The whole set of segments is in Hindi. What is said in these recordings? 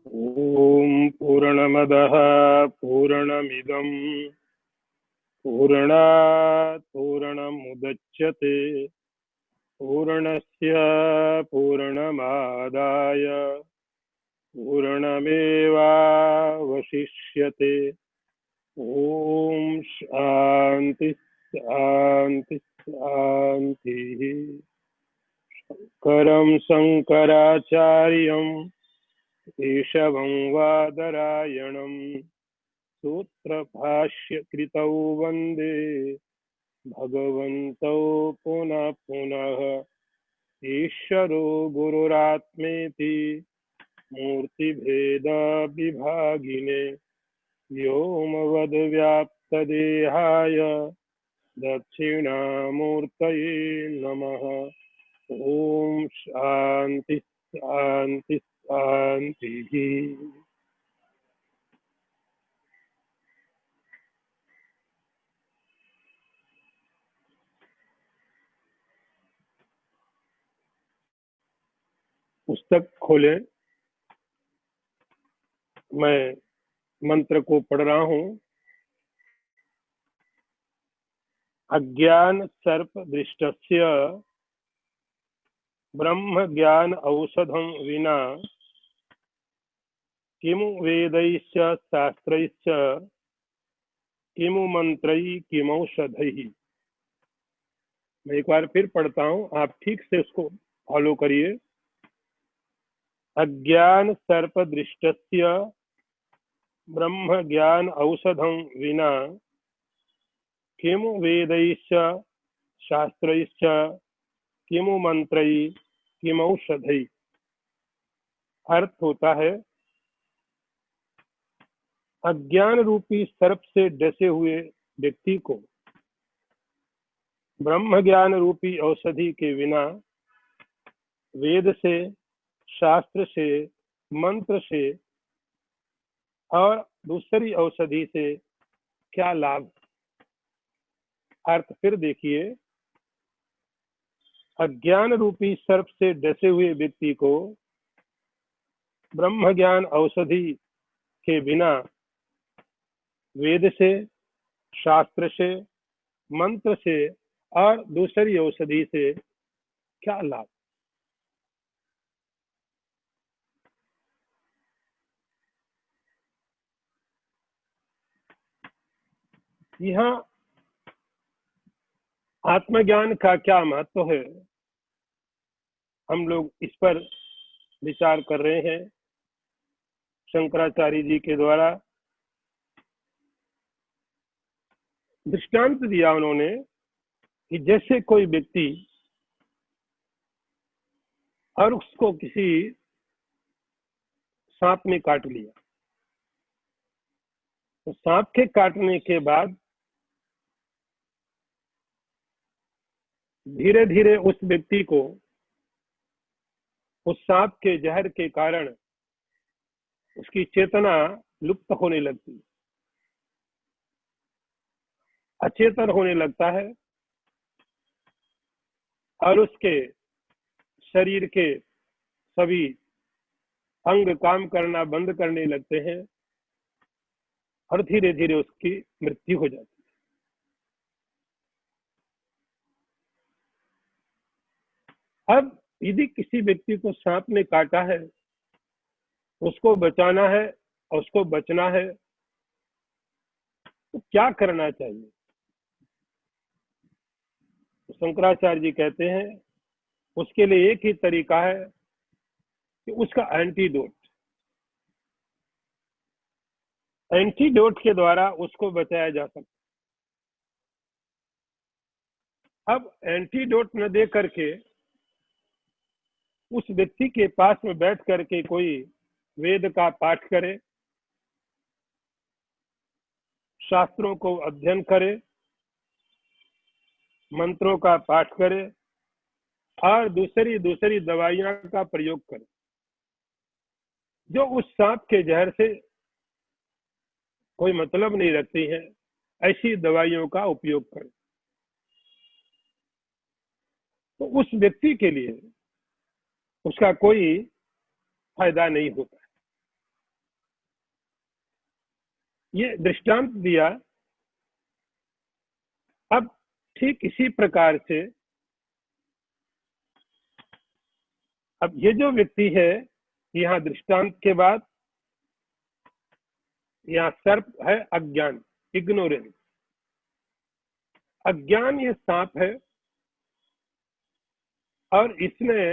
ॐ पूर्णमदः पूर्णमिदं पूर्णात् पूर्णमुदच्यते पूर्णस्य पूर्णमादाय पूर्णमेवावशिष्यते। ॐ शान्ति शान्ति शान्तिः। करं शङ्कराचार्यं केशवं वादरायणं सूत्रभाष्यकृतौ वन्दे भगवन्तौ पुनः पुनः। ईश्वरो गुरुरात्मेति मूर्तिभेदविभागिने व्योमवद्व्याप्तदेहाय दक्षिणामूर्तये नमः। ओम शांति शांति शांति। पुस्तक खोले, मैं मंत्र को पढ़ रहा हूँ। अज्ञान सर्प दृष्टस्य ब्रह्म ज्ञान औषधं विना किमु वेदैश्च शास्त्रैश्च किमु मंत्रैः किमौषधैः। मैं एक बार फिर पढ़ता हूँ, आप ठीक से उसको फॉलो करिए। अज्ञान सर्प दृष्टस्य ब्रह्म ज्ञान औषधं विना किमु वेदैश्च शास्त्रैश्च किमु मंत्रैः किमौषधैः। अर्थ होता है, अज्ञान रूपी सर्प से डसे हुए व्यक्ति को ब्रह्म ज्ञान रूपी औषधि के बिना वेद से, शास्त्र से, मंत्र से और दूसरी औषधि से क्या लाभ। अर्थ फिर देखिए, अज्ञान रूपी सर्प से डसे हुए व्यक्ति को ब्रह्म ज्ञान औषधि के बिना वेद से, शास्त्र से, मंत्र से और दूसरी औषधि से क्या लाभ। यहाँ आत्मज्ञान का क्या महत्व है, हम लोग इस पर विचार कर रहे हैं। शंकराचार्य जी के द्वारा दृष्टांत दिया उन्होंने कि जैसे कोई व्यक्ति और उसको किसी सांप ने काट लिया, तो सांप के काटने के बाद धीरे धीरे उस व्यक्ति को उस सांप के जहर के कारण उसकी चेतना लुप्त होने लगती, अचेतन होने लगता है और उसके शरीर के सभी अंग काम करना बंद करने लगते हैं और धीरे धीरे उसकी मृत्यु हो जाती है। अब यदि किसी व्यक्ति को सांप ने काटा है, उसको बचाना है और उसको बचना है, तो क्या करना चाहिए। तो शंकराचार्य जी कहते हैं, उसके लिए एक ही तरीका है कि उसका एंटीडोट के द्वारा उसको बचाया जा सकता। अब एंटीडोट न दे करके उस व्यक्ति के पास में बैठ करके कोई वेद का पाठ करे, शास्त्रों को अध्ययन करे, मंत्रों का पाठ करे और दूसरी दूसरी दवाइयां का प्रयोग करे, जो उस सांप के जहर से कोई मतलब नहीं रखती हैं, ऐसी दवाइयों का उपयोग करें, तो उस व्यक्ति के लिए उसका कोई फायदा नहीं होता है। ये दृष्टांत दिया। अब ठीक इसी प्रकार से अब ये जो व्यक्ति है, यहाँ दृष्टांत के बाद यहाँ सर्प है अज्ञान, इग्नोरेंस। अज्ञान ये सांप है और इसने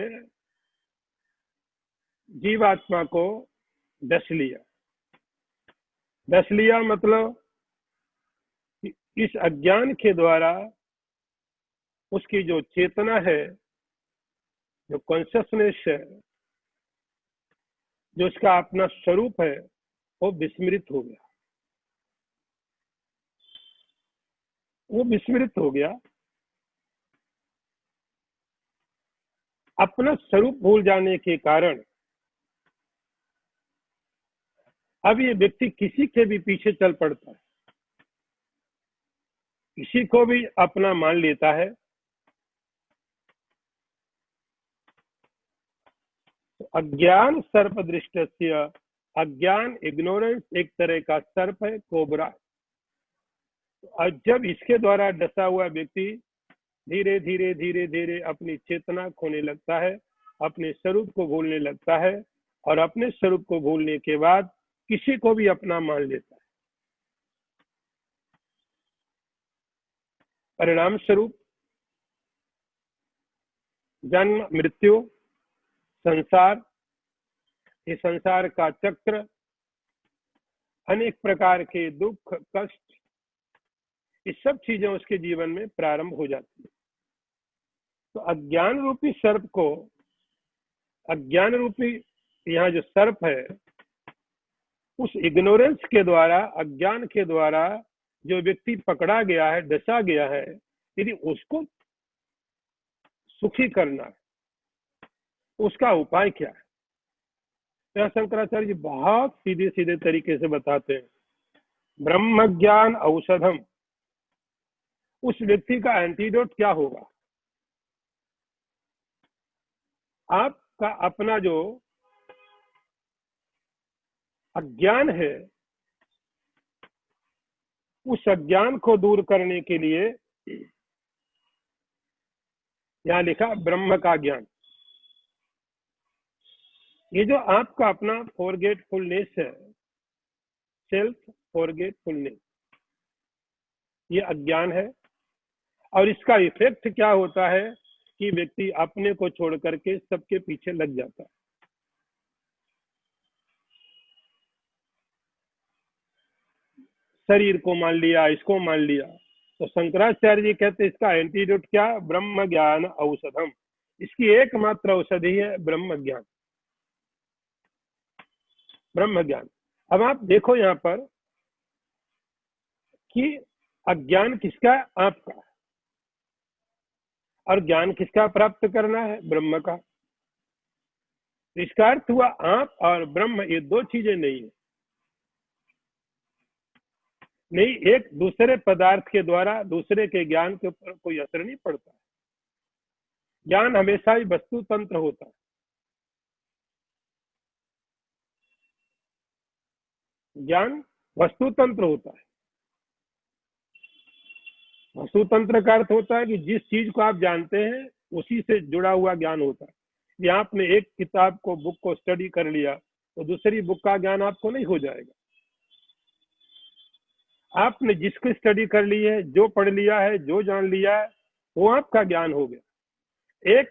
जीवात्मा को डस लिया। डस लिया मतलब इस अज्ञान के द्वारा उसकी जो चेतना है, जो कॉन्शियसनेस है, जो उसका अपना स्वरूप है, वो विस्मृत हो गया। वो विस्मृत हो गया। अपना स्वरूप भूल जाने के कारण अब ये व्यक्ति किसी के भी पीछे चल पड़ता है, किसी को भी अपना मान लेता है। तो अज्ञान सर्प दृष्टस्य, अज्ञान इग्नोरेंस एक तरह का सर्प है, कोबरा। और जब इसके द्वारा डसा हुआ व्यक्ति धीरे धीरे धीरे धीरे अपनी चेतना खोने लगता है, अपने स्वरूप को भूलने लगता है, और अपने स्वरूप को भूलने के बाद किसी को भी अपना मान लेता है। परिणाम स्वरूप जन्म मृत्यु, संसार, ये संसार का चक्र, अनेक प्रकार के दुख कष्ट, ये सब चीजें उसके जीवन में प्रारंभ हो जाती है। तो अज्ञान रूपी सर्प को, अज्ञान रूपी यहाँ जो सर्प है, उस इग्नोरेंस के द्वारा, अज्ञान के द्वारा जो व्यक्ति पकड़ा गया है, डसा गया है, यदि उसको सुखी करना है, उसका उपाय क्या है? तो शंकराचार्य जी बहुत सीधे सीधे तरीके से बताते हैं, ब्रह्म ज्ञान औषधम। उस व्यक्ति का एंटीडोट क्या होगा? आपका अपना जो अज्ञान है, उस अज्ञान को दूर करने के लिए यहां लिखा ब्रह्म का ज्ञान। ये जो आपका अपना फॉरगेटफुलनेस है, सेल्फ फॉरगेटफुलनेस, ये अज्ञान है। और इसका इफेक्ट क्या होता है कि व्यक्ति अपने को छोड़ करके सबके पीछे लग जाता है। शरीर को मान लिया, इसको मान लिया। तो शंकराचार्य जी कहते हैं इसका एंटीडोट क्या? ब्रह्म ज्ञान औषधम। इसकी एकमात्र औषधि है ब्रह्म ज्ञान, ब्रह्म ज्ञान। अब आप देखो यहाँ पर कि अज्ञान किसका? आपका। और ज्ञान किसका प्राप्त करना है? ब्रह्म का। इसका अर्थ हुआ आप और ब्रह्म ये दो चीजें नहीं है। नहीं, एक दूसरे पदार्थ के द्वारा दूसरे के ज्ञान के ऊपर कोई असर नहीं पड़ता। ज्ञान हमेशा ही वस्तु तंत्र होता है। ज्ञान वस्तु तंत्र होता है। वस्तु तंत्र का अर्थ होता है कि जिस चीज को आप जानते हैं उसी से जुड़ा हुआ ज्ञान होता है। या आपने एक किताब को, बुक को स्टडी कर लिया तो दूसरी बुक का ज्ञान आपको नहीं हो जाएगा। आपने जिसको स्टडी कर ली है, जो पढ़ लिया है, जो जान लिया है, वो आपका ज्ञान हो गया। एक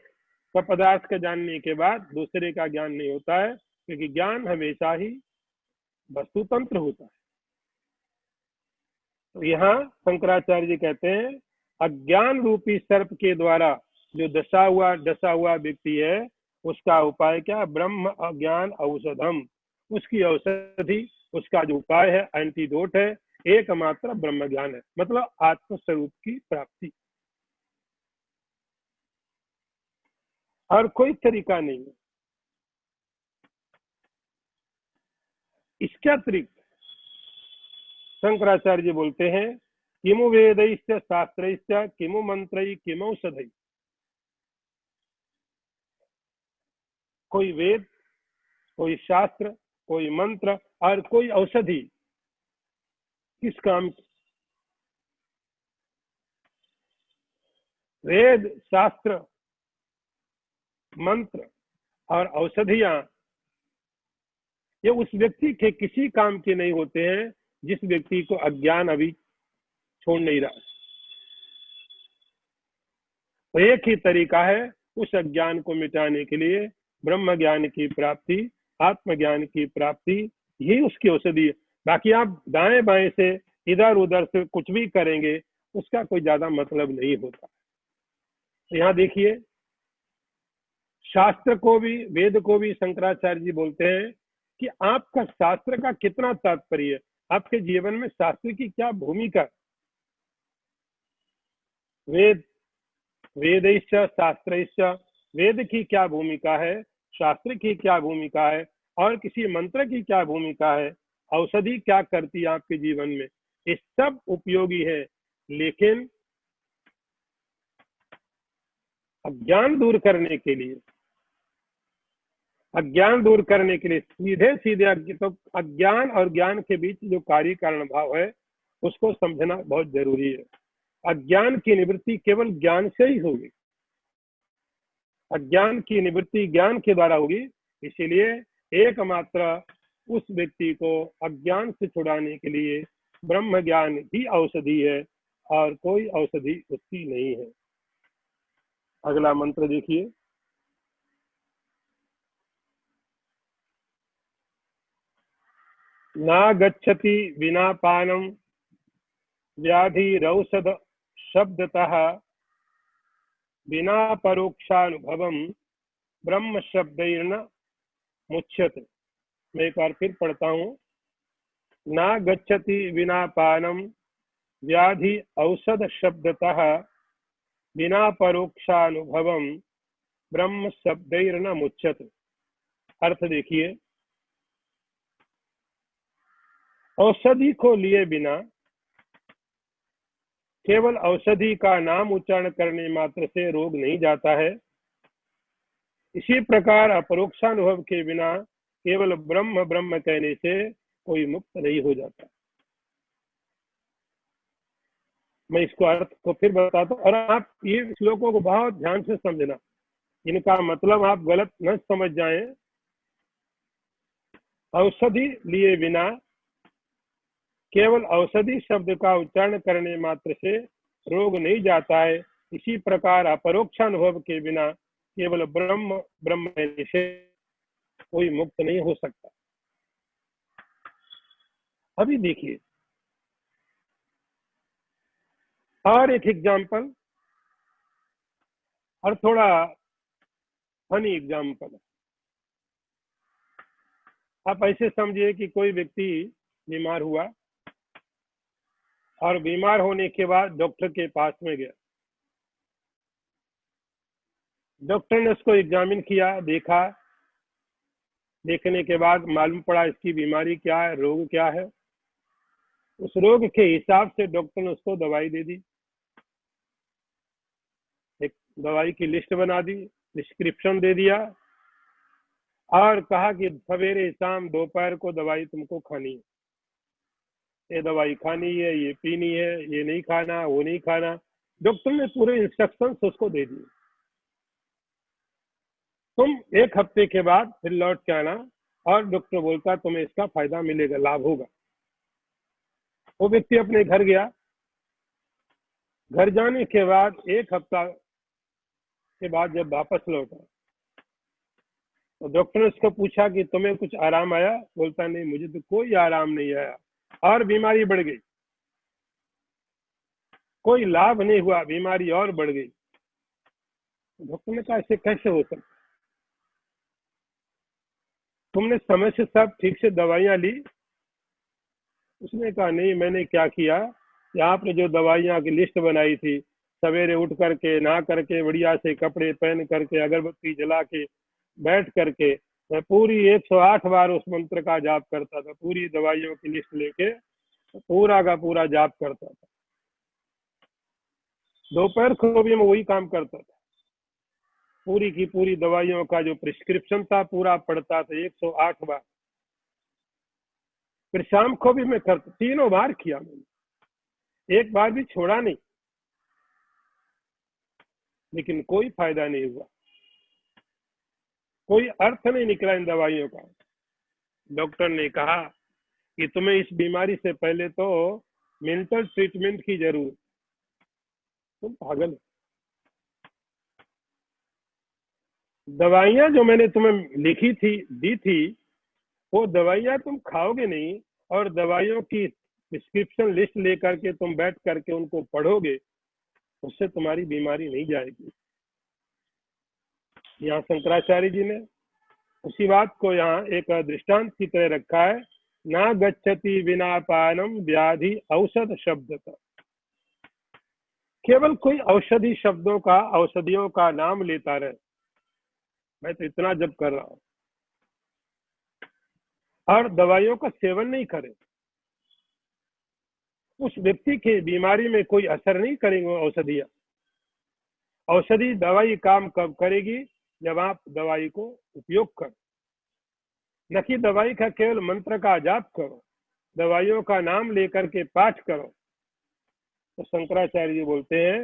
पदार्थ का जानने के बाद दूसरे का ज्ञान नहीं होता है, क्योंकि ज्ञान हमेशा ही वस्तु तंत्र होता है। तो यहाँ शंकराचार्य जी कहते हैं अज्ञान रूपी सर्प के द्वारा जो डसा हुआ व्यक्ति है, उसका उपाय क्या? ब्रह्म अज्ञान औषधम। उसकी औषधि, उसका जो उपाय है, एंटीडोट है, एकमात्र ब्रह्म ज्ञान है, मतलब आत्मस्वरूप की प्राप्ति। और कोई तरीका नहीं है। इसके अतिरिक्त शंकराचार्य जी बोलते हैं किमु वेदैश्च शास्त्रैश्च किमु मंत्रैः किमौषधैः। कोई वेद, कोई शास्त्र, कोई मंत्र और कोई औषधि, किस काम की? वेद, शास्त्र, मंत्र और औषधियां ये उस व्यक्ति के किसी काम के नहीं होते हैं जिस व्यक्ति को अज्ञान अभी छोड़ नहीं रहा। तो एक ही तरीका है उस अज्ञान को मिटाने के लिए ब्रह्म ज्ञान की प्राप्ति, आत्मज्ञान की प्राप्ति, यही उसकी औषधि है। बाकी आप दाएं बाएं से इधर उधर से कुछ भी करेंगे उसका कोई ज्यादा मतलब नहीं होता। तो यहाँ देखिए, शास्त्र को भी, वेद को भी शंकराचार्य जी बोलते हैं कि आपका शास्त्र का कितना तात्पर्य है, आपके जीवन में शास्त्र की क्या भूमिका। वेद, वेदैश्च शास्त्रैश्च, वेद की क्या भूमिका है, शास्त्र की क्या भूमिका है, और किसी मंत्र की क्या भूमिका है, औषधि क्या करती है आपके जीवन में, ये सब उपयोगी है। लेकिन अज्ञान दूर करने के लिए, अज्ञान दूर करने के लिए सीधे सीधे तो अज्ञान और ज्ञान के बीच जो कार्य कारण भाव है उसको समझना बहुत जरूरी है। अज्ञान की निवृत्ति केवल ज्ञान से ही होगी, अज्ञान की निवृत्ति ज्ञान के द्वारा होगी। इसीलिए एकमात्र उस व्यक्ति को अज्ञान से छुड़ाने के लिए ब्रह्म ज्ञान ही औषधि है और कोई औषधि उसकी नहीं है। अगला मंत्र देखिए, ना गच्छति विना पानम व्याधिरौषध शब्दतः बिना परोक्षानुभवम ब्रह्म शब्दैर्न मुच्यते। मैं एक बार फिर पढ़ता हूँ। ना गच्छति विना पानम व्याधि औषध शब्दतः बिना परोक्षानुभवम ब्रह्म शब्दैर्न मुच्यते। अर्थ देखिए, औषधि को लिए बिना, केवल औषधि का नाम उच्चारण करने मात्र से रोग नहीं जाता है। इसी प्रकार अपरोक्षानुभव के बिना केवल ब्रह्म ब्रह्म कहने से कोई मुक्त नहीं हो जाता। मैं इसको अर्थ को फिर बताता हूँ और आप ये श्लोकों को बहुत ध्यान से समझना, इनका मतलब आप गलत न समझ जाएं। औषधि लिए बिना, केवल औषधि शब्द का उच्चारण करने मात्र से रोग नहीं जाता है। इसी प्रकार अपरोक्षानुभव के बिना केवल ब्रह्म ब्रह्म कहने से कोई मुक्त नहीं हो सकता। अभी देखिए और एक एग्जाम्पल, और थोड़ा फनी एग्जाम्पल। आप ऐसे समझिए कि कोई व्यक्ति बीमार हुआ और बीमार होने के बाद डॉक्टर के पास में गया। डॉक्टर ने उसको एग्जामिन किया, देखा, देखने के बाद मालूम पड़ा इसकी बीमारी क्या है, रोग क्या है। उस रोग के हिसाब से डॉक्टर ने उसको दवाई दे दी, एक दवाई की लिस्ट बना दी, प्रिस्क्रिप्शन दे दिया और कहा कि सवेरे शाम दोपहर को दवाई तुमको खानी है, ये दवाई खानी है, ये पीनी है, ये नहीं खाना, वो नहीं खाना। डॉक्टर ने पूरे इंस्ट्रक्शंस उसको दे दिए। तुम एक हफ्ते के बाद फिर लौट के आना और डॉक्टर बोलता तुम्हें इसका फायदा मिलेगा, लाभ होगा। वो व्यक्ति अपने घर गया। घर जाने के बाद एक हफ्ता के बाद जब वापस लौटा तो डॉक्टर ने उसको पूछा कि तुम्हें कुछ आराम आया? बोलता नहीं, मुझे तो कोई आराम नहीं आया और बीमारी बढ़ गई। कोई लाभ नहीं हुआ, बीमारी और बढ़ गई। डॉक्टर ने कहा ऐसे कैसे हो सकता? तुमने समय से सब ठीक से दवाइयां ली? उसने कहा नहीं, मैंने क्या किया कि आपने जो दवाइयां की लिस्ट बनाई थी, सवेरे उठ करके नहा करके बढ़िया से कपड़े पहन करके अगरबत्ती जला के बैठ करके मैं पूरी 108 बार उस मंत्र का जाप करता था। पूरी दवाइयों की लिस्ट लेके पूरा का पूरा जाप करता था। दोपहर को भी मैं वही काम करता था, पूरी की पूरी दवाइयों का जो प्रिस्क्रिप्शन था पूरा पढ़ता था 108 बार। फिर शाम को भी मैं करता, 3 बार किया मैंने, एक बार भी छोड़ा नहीं, लेकिन कोई फायदा नहीं हुआ, कोई अर्थ नहीं निकला इन दवाइयों का। डॉक्टर ने कहा कि तुम्हें इस बीमारी से पहले तो मेंटल ट्रीटमेंट की जरूरत। तुम पागल हो। दवाइयां जो मैंने तुम्हें लिखी थी, दी थी, वो दवाइयां तुम खाओगे नहीं, और दवाइयों की प्रिस्क्रिप्शन लिस्ट लेकर के तुम बैठ करके उनको पढ़ोगे, उससे तुम्हारी बीमारी नहीं जाएगी। यहाँ शंकराचार्य जी ने उसी बात को यहाँ एक दृष्टांत की तरह रखा है, ना गच्छति विना पानम व्याधि औषध शब्द का। केवल कोई औषधि शब्दों का, औषधियों का नाम लेता रहे, मैं तो इतना जप कर रहा हूं, और दवाइयों का सेवन नहीं करे, उस व्यक्ति के बीमारी में कोई असर नहीं करेंगे औषधियां। औषधि दवाई काम कब करेगी? जब आप दवाई को उपयोग करो, न कि दवाई का केवल मंत्र का जाप करो, दवाइयों का नाम लेकर के पाठ करो। तो शंकराचार्य जी बोलते हैं,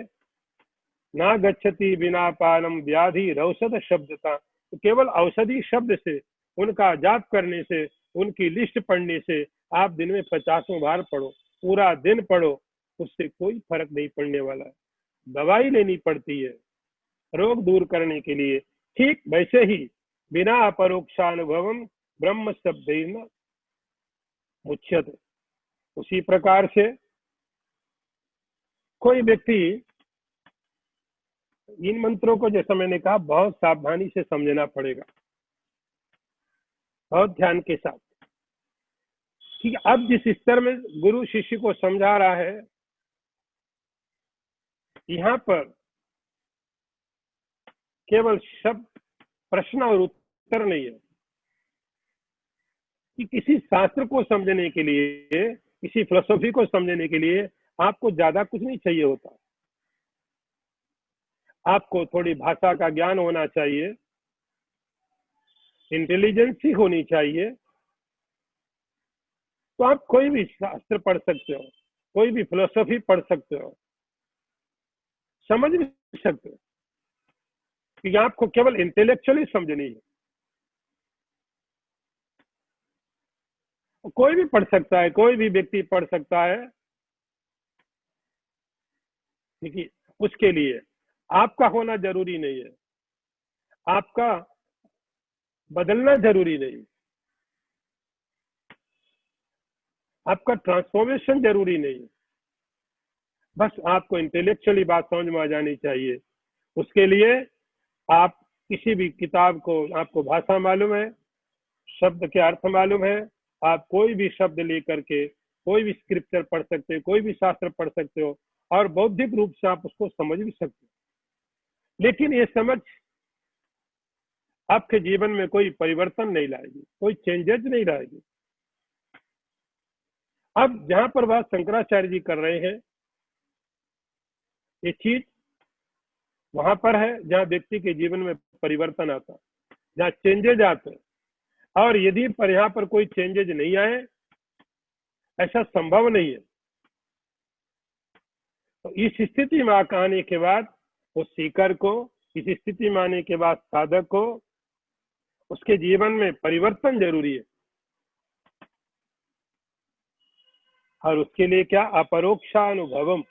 ना गच्छति बिना पानम व्याधि रौषध शब्दता। तो केवल औषधि शब्द से, उनका जाप करने से, उनकी लिस्ट पढ़ने से, आप दिन में 50 बार पढ़ो, पूरा दिन पढ़ो, उससे कोई फर्क नहीं पड़ने वाला है। दवाई लेनी पड़ती है रोग दूर करने के लिए। ठीक वैसे ही बिना अपरोक्षानुभवम ब्रह्म शब्देन मुच्यते। उसी प्रकार से कोई व्यक्ति इन मंत्रों को, जैसा मैंने कहा, बहुत सावधानी से समझना पड़ेगा, बहुत ध्यान के साथ। ठीक है, अब जिस स्तर में गुरु शिष्य को समझा रहा है, यहाँ पर केवल शब्द, प्रश्न और उत्तर नहीं है कि किसी शास्त्र को समझने के लिए, किसी फिलोसॉफी को समझने के लिए आपको ज्यादा कुछ नहीं चाहिए होता। आपको थोड़ी भाषा का ज्ञान होना चाहिए, इंटेलिजेंस ही होनी चाहिए, तो आप कोई भी शास्त्र पढ़ सकते हो, कोई भी फिलोसॉफी पढ़ सकते हो, समझ भी सकते हो, कि आपको केवल इंटेलेक्चुअली समझनी है। कोई भी पढ़ सकता है, कोई भी व्यक्ति पढ़ सकता है, देखिए उसके लिए आपका होना जरूरी नहीं है, आपका बदलना जरूरी नहीं, आपका ट्रांसफॉर्मेशन जरूरी नहीं है, बस आपको इंटेलेक्चुअली बात समझ में आ जानी चाहिए। उसके लिए आप किसी भी किताब को, आपको भाषा मालूम है, शब्द के अर्थ मालूम है, आप कोई भी शब्द लेकर के कोई भी स्क्रिप्चर पढ़ सकते हो, कोई भी शास्त्र पढ़ सकते हो, और बौद्धिक रूप से आप उसको समझ भी सकते हो। लेकिन ये समझ आपके जीवन में कोई परिवर्तन नहीं लाएगी, कोई चेंजेस नहीं लाएगी। अब जहां पर बात शंकराचार्य जी कर रहे हैं, ये चीज वहां पर है जहां व्यक्ति के जीवन में परिवर्तन आता है, जहां चेंजेज आते हैं। और यदि पर यहाँ पर कोई चेंजेज नहीं आए, ऐसा संभव नहीं है, तो इस स्थिति में आने के बाद उस सीकर को, इस स्थिति में आने के बाद साधक को, उसके जीवन में परिवर्तन जरूरी है। और उसके लिए क्या? अपरोक्षानुभवम।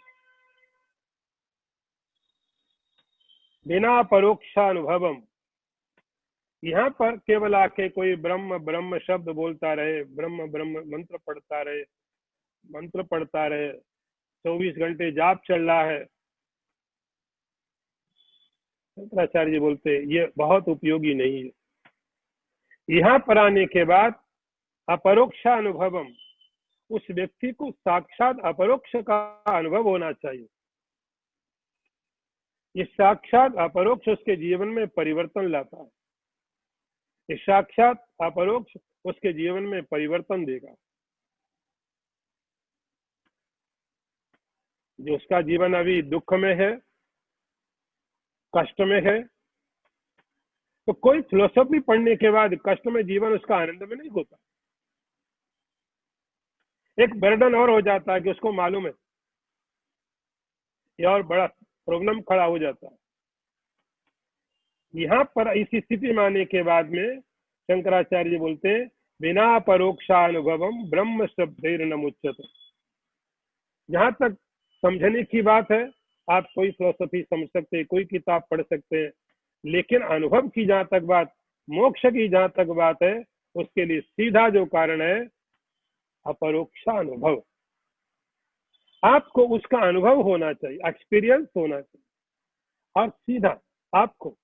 बिना अपरोक्षानुभवम, यहाँ पर केवल आके कोई ब्रह्म ब्रह्म शब्द बोलता रहे, ब्रह्म ब्रह्म मंत्र पढ़ता रहे, मंत्र पढ़ता रहे, 24 घंटे जाप चल रहा है, शंकराचार्य जी बोलते ये बहुत उपयोगी नहीं है। यहाँ पर आने के बाद अपरोक्षानुभवम, उस व्यक्ति को साक्षात अपरोक्ष का अनुभव होना चाहिए। ये साक्षात अपरोक्ष उसके जीवन में परिवर्तन लाता है, ये साक्षात अपरोक्ष उसके जीवन में परिवर्तन देगा। जो उसका जीवन अभी दुख में है, कष्ट में है, तो कोई फिलोसॉफी पढ़ने के बाद कष्ट में जीवन उसका आनंद में नहीं होता। एक बर्डन और हो जाता है कि उसको मालूम है, ये और बड़ा प्रॉब्लम खड़ा हो जाता है। यहाँ पर इस स्थिति में आने के बाद में शंकराचार्य जी बोलते हैं बिना परोक्षानुभवम ब्रह्म शब्दैर न मुच्यते। जहां तक समझने की बात है, आप कोई फिलोसफी समझ सकते हैं, कोई किताब पढ़ सकते हैं, लेकिन अनुभव की जहां तक बात, मोक्ष की जहां तक बात है, उसके लिए सीधा जो कारण है अपरोक्षानुभव। आपको उसका अनुभव होना चाहिए, एक्सपीरियंस होना चाहिए, और सीधा आपको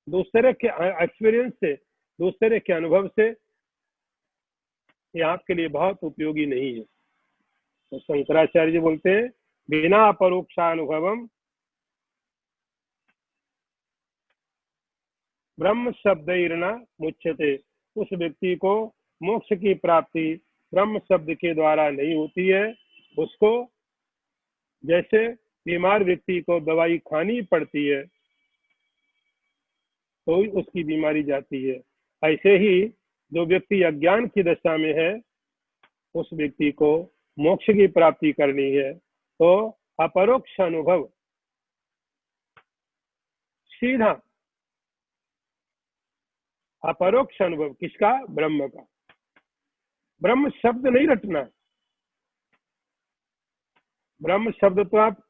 दूसरे के एक्सपीरियंस से, दूसरे के अनुभव से, ये आपके लिए बहुत उपयोगी नहीं है। तो शंकराचार्य जी बोलते हैं बिना परोक्षानुभवम ब्रह्म शब्दैर्न मुच्यते। उस व्यक्ति को मोक्ष की प्राप्ति ब्रह्म शब्द के द्वारा नहीं होती है। उसको जैसे बीमार व्यक्ति को दवाई खानी पड़ती है तो उसकी बीमारी जाती है, ऐसे ही जो व्यक्ति अज्ञान की दशा में है उस व्यक्ति को मोक्ष की प्राप्ति करनी है तो अपरोक्ष अनुभव, सीधा अपरोक्ष अनुभव किसका? ब्रह्म का। ब्रह्म शब्द नहीं रटना। ब्रह्म शब्द तो आप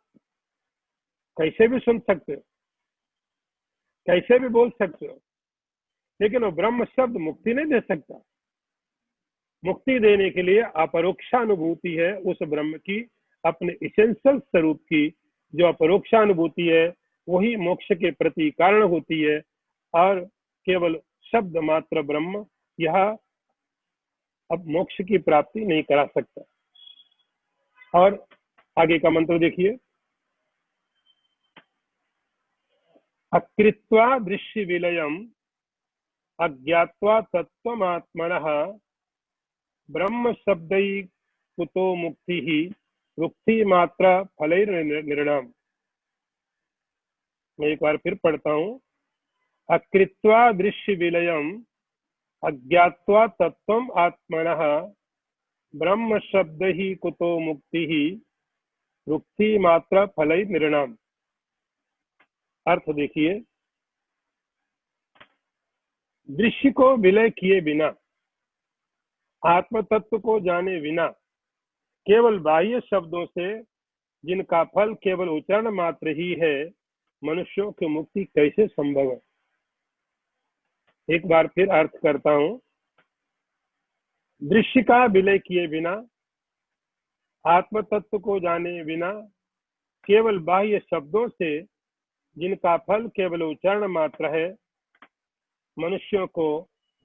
कैसे भी सुन सकते हो, कैसे भी बोल सकते हो, लेकिन वो ब्रह्म शब्द मुक्ति नहीं दे सकता। मुक्ति देने के लिए अपरोक्षानुभूति है उस ब्रह्म की, अपने इसेंशियल स्वरूप की। जो अपरोक्षानुभूति है वही मोक्ष के प्रति कारण होती है, और केवल शब्द मात्र ब्रह्म यह अब मोक्ष की प्राप्ति नहीं करा सकता। और आगे का मंत्र देखिए, अकृत्वा दृश्य विलयम अज्ञात्वा तत्वमात्मनः ब्रह्म शब्दै कुतो मुक्ति ही मुक्ति मात्र फलैर निर्णाम। मैं एक बार फिर पढ़ता हूँ, अकृत्वा दृश्य विलयम अज्ञात्वा तत्वम आत्मनः ब्रह्म शब्द ही कुतो मुक्ति ही मुक्ति मात्र फलई निर्णाम। अर्थ देखिए, दृश्य को विलय किए बिना, आत्म तत्व को जाने बिना, केवल बाह्य शब्दों से जिनका फल केवल उच्चारण मात्र ही है, मनुष्यों की मुक्ति कैसे संभव है? एक बार फिर अर्थ करता हूं, दृश्य का विलय किए बिना, आत्म तत्व को जाने बिना, केवल बाह्य शब्दों से जिनका फल केवल उच्चारण मात्र है, मनुष्यों को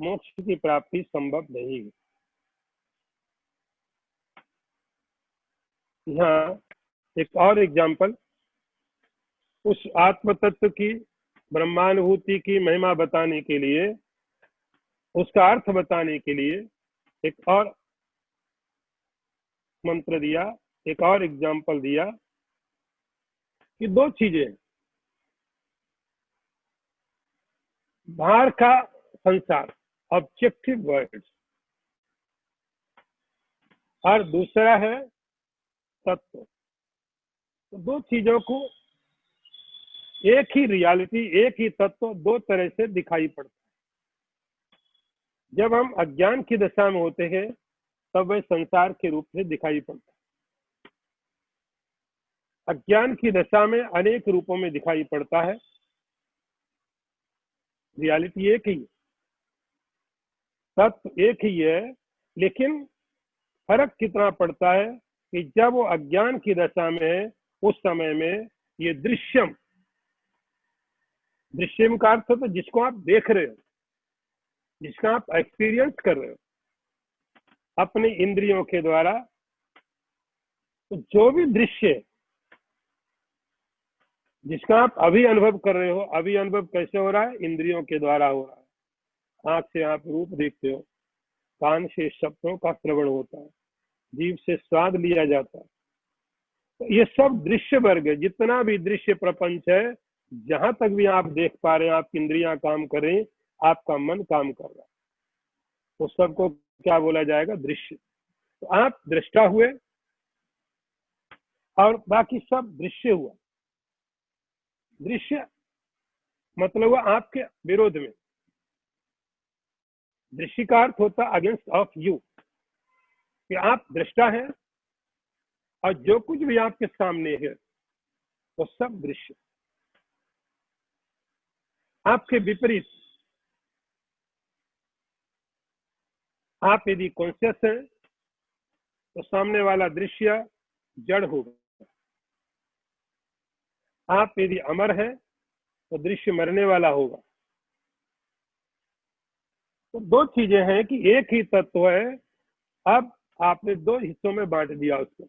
मोक्ष की प्राप्ति संभव नहीं है। यहाँ एक और एग्जाम्पल, उस आत्म तत्व की ब्रह्मानुभूति की महिमा बताने के लिए, उसका अर्थ बताने के लिए एक और मंत्र दिया, एक और एग्जाम्पल दिया कि दो चीजें, बाहर का संसार ऑब्जेक्टिव वर्ल्ड, और दूसरा है तत्व। तो दो चीजों को, एक ही रियलिटी, एक ही तत्व दो तरह से दिखाई पड़ता है। जब हम अज्ञान की दशा में होते हैं तब वह संसार के रूप में दिखाई पड़ता है। अज्ञान की दशा में अनेक रूपों में दिखाई पड़ता है, रियलिटी एक ही है, तत्व एक ही है, लेकिन फर्क कितना पड़ता है कि जब वो अज्ञान की दशा में है उस समय में ये दृश्यम, दृश्यम का अर्थ तो जिसको आप देख रहे हो, जिसका आप एक्सपीरियंस कर रहे हो अपने इंद्रियों के द्वारा, तो जो भी दृश्य जिसका आप अभी अनुभव कर रहे हो, अभी अनुभव कैसे हो रहा है? इंद्रियों के द्वारा हो रहा है। आंख से आप रूप देखते हो, कान से शब्दों का श्रवण होता है, जीभ से स्वाद लिया जाता है। तो ये सब दृश्य वर्ग है। जितना भी दृश्य प्रपंच है, जहां तक भी आप देख पा रहे हैं, आपकी इंद्रियां काम कर रही, आपका मन काम कर रहा है, उस सबको क्या बोला जाएगा? दृश्य। तो आप दृष्टा हुए और बाकी सब दृश्य हुआ। दृश्य मतलब हुआ आपके विरोध में। दृश्य का अर्थ होता अगेंस्ट ऑफ यू, कि आप दृष्टा हैं और जो कुछ भी आपके सामने है वो सब दृश्य आपके विपरीत। आप यदि कॉन्शियस हैं तो सामने वाला दृश्य जड़ होगा। आप यदि अमर हैं तो दृश्य मरने वाला होगा। तो दो चीजें हैं कि एक ही तत्व है, अब आपने दो हिस्सों में बांट दिया उसको।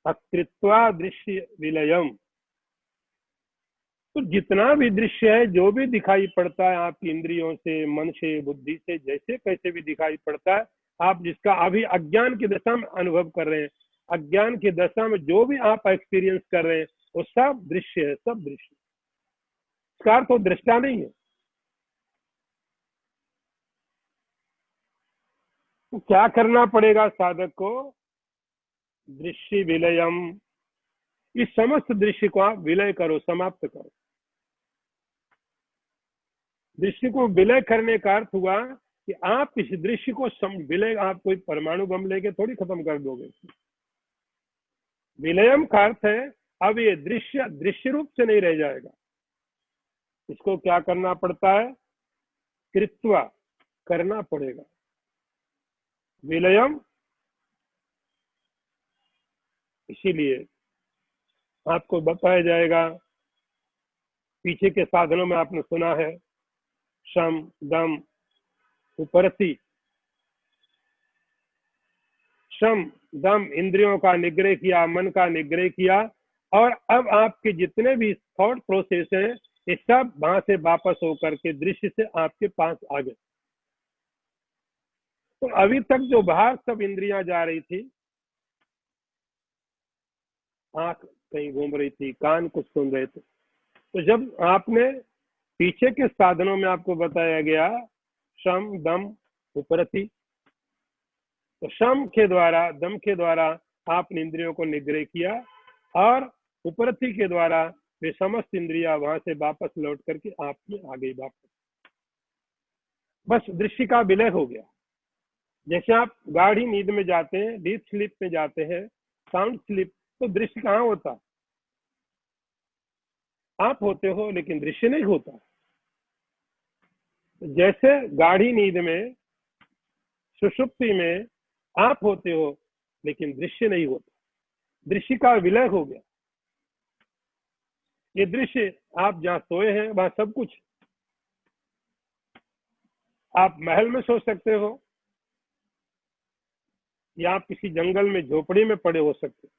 अकृत्वा दृश्य विलयम, तो जितना भी दृश्य है, जो भी दिखाई पड़ता है आपकी इंद्रियों से, मन से, बुद्धि से, जैसे कैसे भी दिखाई पड़ता है, आप जिसका अभी अज्ञान की दशा में अनुभव कर रहे हैं, अज्ञान की दशा में जो भी आप एक्सपीरियंस कर रहे हैं वो सब दृश्य है, सब दृश्य। इसका अर्थ तो दृष्टा नहीं है। तो क्या करना पड़ेगा साधक को? दृश्य विलयम, इस समस्त दृश्य को आप विलय करो, समाप्त करो। दृश्य को विलय करने का अर्थ हुआ कि आप इस दृश्य को विलय, आप कोई परमाणु बम लेके थोड़ी खत्म कर दोगे। विलयम का अर्थ है अब ये दृश्य दृश्य रूप से नहीं रह जाएगा। इसको क्या करना पड़ता है? कृत्वा, करना पड़ेगा। विलयम, इसीलिए आपको बताया जाएगा, पीछे के साधनों में आपने सुना है, शम दम उपरति। शम दम, इंद्रियों का निग्रह किया, मन का निग्रह किया, और अब आपके जितने भी थॉट प्रोसेस हैं ये सब वहां से वापस होकर के दृश्य से आपके पास आ गए। तो अभी तक जो बाहर सब इंद्रियां जा रही थी, आंख कहीं घूम रही थी, कान कुछ सुन रहे थे, तो जब आपने पीछे के साधनों में आपको बताया गया शम दम उपरति, तो शम के द्वारा, दम के द्वारा आपने इंद्रियों को निग्रह किया, और उपरति के द्वारा वे समस्त इंद्रियां वहां से वापस लौट करके आपकी आ गई वापस। बस दृश्य का विलय हो गया। जैसे आप गाढ़ी नींद में जाते हैं, डीप स्लीप में जाते हैं, साउंड स्लीप, तो दृश्य कहाँ होता? आप होते हो लेकिन दृश्य नहीं होता। जैसे गाढ़ी नींद में, सुषुप्ति में आप होते हो लेकिन दृश्य नहीं होता, दृश्य का विलय हो गया। ये दृश्य, आप जहाँ सोए हैं वहां सब कुछ, आप महल में सो सकते हो या आप किसी जंगल में झोपड़ी में पड़े हो सकते हो,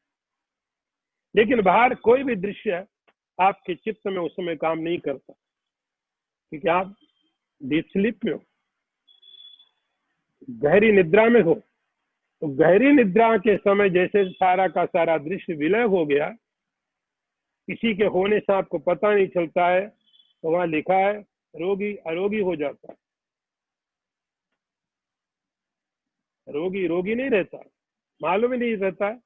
लेकिन बाहर कोई भी दृश्य आपके चित्त में उस समय काम नहीं करता, क्योंकि आप डीप स्लीप में हो, गहरी निद्रा में हो। तो गहरी निद्रा के समय जैसे सारा का सारा दृश्य विलय हो गया, किसी के होने से आपको पता नहीं चलता है, तो वहां लिखा है रोगी अरोगी हो जाता है। रोगी रोगी नहीं रहता, मालूम ही नहीं रहता है।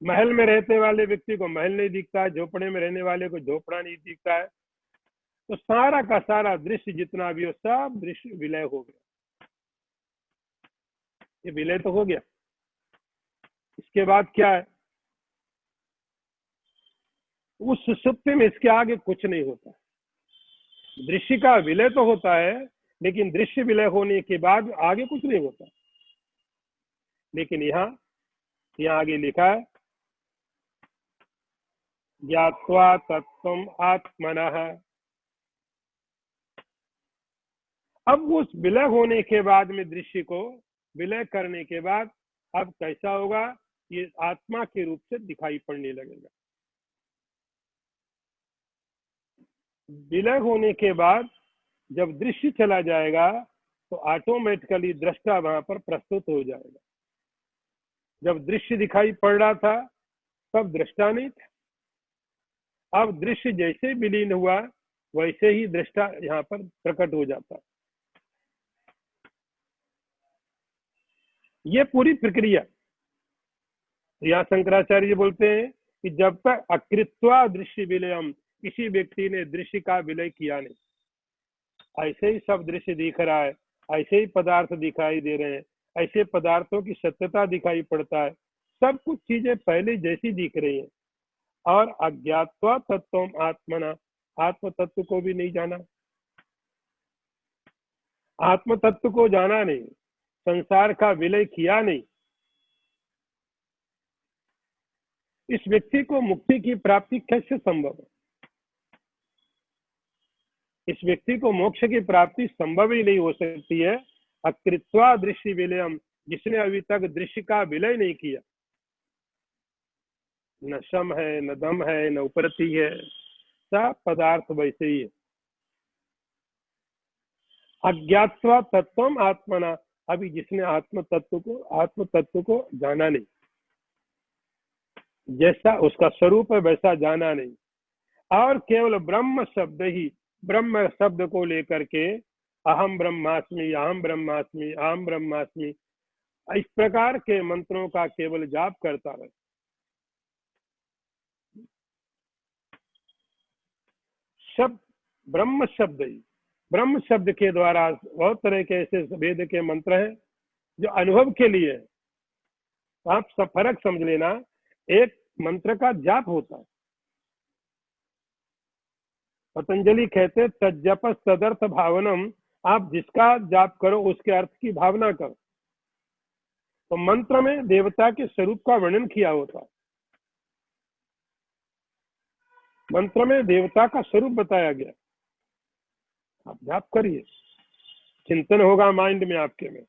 महल में रहने वाले व्यक्ति को महल नहीं दिखता है, झोपड़े में रहने वाले को झोपड़ा नहीं दिखता है। तो सारा का सारा दृश्य जितना भी हो, सब दृश्य विलय हो गया। ये विलय तो हो गया। इसके बाद क्या है? उस सुषुप्ति में इसके आगे कुछ नहीं होता। दृश्य का विलय तो होता है, लेकिन दृश्य विलय होने के बाद आगे कुछ नहीं होता। लेकिन यहाँ आगे लिखा है, ज्ञात्वा तत्त्वम् आत्मनः। अब उस विलय होने के बाद में, दृश्य को विलय करने के बाद अब कैसा होगा? ये आत्मा के रूप से दिखाई पड़ने लगेगा। विलय होने के बाद जब दृश्य चला जाएगा तो ऑटोमेटिकली दृष्टा वहां पर प्रस्तुत हो जाएगा। जब दृश्य दिखाई पड़ रहा था तब दृष्टा नहीं था। अब दृश्य जैसे विलीन हुआ वैसे ही दृष्टा यहाँ पर प्रकट हो जाता है। ये पूरी प्रक्रिया। यहाँ शंकराचार्य जी बोलते हैं कि जब तक अकृत्वा दृश्य विलयम, किसी व्यक्ति ने दृश्य का विलय किया नहीं, ऐसे ही सब दृश्य दिख रहा है, ऐसे ही पदार्थ दिखाई दे रहे हैं, ऐसे पदार्थों की सत्यता दिखाई पड़ता है, सब कुछ चीजें पहले जैसी दिख रही हैं, और अज्ञात्वा तत्व आत्मना, आत्म तत्व को भी नहीं जाना, आत्म तत्व को जाना नहीं, संसार का विलय किया नहीं, इस व्यक्ति को मुक्ति की प्राप्ति कैसे संभव है? इस व्यक्ति को मोक्ष की प्राप्ति संभव ही नहीं हो सकती है अकृत्वा दृश्य विलयम, जिसने अभी तक दृश्य का विलय नहीं किया। न शम है, न दम है, न उपरति है, सब पदार्थ वैसे ही है। अज्ञात्वा तत्वम आत्मना, अभी जिसने आत्म तत्व को जाना नहीं, जैसा उसका स्वरूप है वैसा जाना नहीं, और केवल ब्रह्म शब्द ही, ब्रह्म शब्द को लेकर के अहम ब्रह्मास्मि, अहम ब्रह्मास्मि, अहम ब्रह्मास्मि, इस प्रकार के मंत्रों का केवल जाप करता रहे। शब्द ब्रह्म शब्द ही, ब्रह्म शब्द के द्वारा बहुत तरह के ऐसे वेद के मंत्र हैं जो अनुभव के लिए है। आप सब फर्क समझ लेना, एक मंत्र का जाप होता है, पतंजलि कहते तज्जपस तदर्थ भावनम, आप जिसका जाप करो उसके अर्थ की भावना करो। तो मंत्र में देवता के स्वरूप का वर्णन किया होता है, मंत्र में देवता का स्वरूप बताया गया, आप जाप करिए, चिंतन होगा माइंड में आपके में।